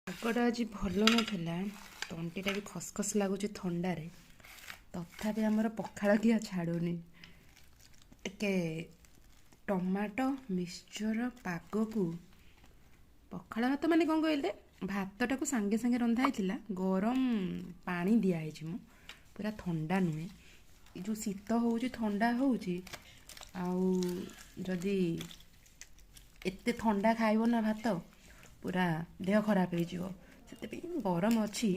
ପାଗଟା ଆଜି ଭଲ ନଥିଲା, ତଣ୍ଟିଟା ବି ଖସଖସ ଲାଗୁଛି ଥଣ୍ଡାରେ। ତଥାପି ଆମର ପଖାଳ ଖିଆ ଛାଡ଼ୁନି। ଟିକେ ଟମାଟୋ ମିକ୍ସଚର ପାଗକୁ ପଖାଳ ଭାତ ମାନେ କ'ଣ କହିଲେ, ଭାତଟାକୁ ସାଙ୍ଗେ ସାଙ୍ଗେ ରନ୍ଧା ହେଇଥିଲା, ଗରମ ପାଣି ଦିଆହେଇଛି ମୁଁ, ପୁରା ଥଣ୍ଡା ନୁହେଁ। ଏ ଯେଉଁ ଶୀତ ହେଉଛି ଥଣ୍ଡା ହେଉଛି, ଆଉ ଯଦି ଏତେ ଥଣ୍ଡା ଖାଇବ ନା ଭାତ, ପୁରା ଦେହ ଖରାପ ହେଇଯିବ। ସେଥିପାଇଁ ଗରମ ଅଛି,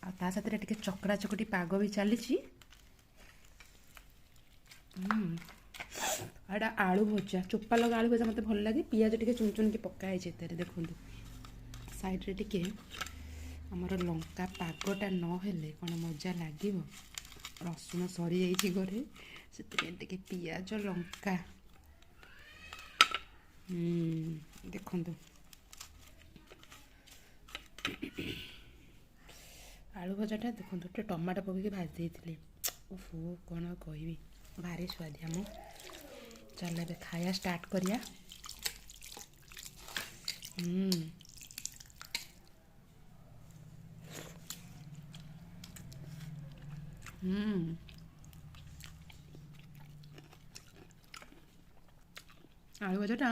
ଆଉ ତା ସାଥିରେ ଟିକେ ଚକଡ଼ା ଚକଟି ପାଗ ବି ଚାଲିଛି। ଏଇଟା ଆଳୁ ଭଜା, ଚୋପା ଲଗା ଆଳୁ ଭଜା ମୋତେ ଭଲ ଲାଗେ। ପିଆଜ ଟିକେ ଚୁନ ଚୁନକି ପକା ହେଇଛି ଏଥିରେ, ଦେଖନ୍ତୁ। ସାଇଡ଼୍ରେ ଟିକେ ଆମର ଲଙ୍କା ପାଗଟା ନହେଲେ କ'ଣ ମଜା ଲାଗିବ। ରସୁଣ ସରିଯାଇଛି ଘରେ, ସେଥିପାଇଁ ଟିକେ ପିଆଜ ଲଙ୍କା, ଦେଖନ୍ତୁ। ଆଳୁ ଭଜାଟା ଦେଖନ୍ତୁ, ଟିକେ ଟମାଟୋ ପକେଇକି ଭାଜି ଦେଇଥିଲି। ଓହୋ, କ'ଣ ଆଉ କହିବି, ଭାରି ସୁଆଦିଆ। ମୁଁ ଚାଲ ଏବେ ଖାଇବା ଷ୍ଟାର୍ଟ କରିବା। ଆଳୁ ଭଜାଟା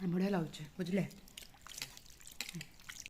ବଢ଼ିଆ ଲାଗୁଛି, ବୁଝିଲେ।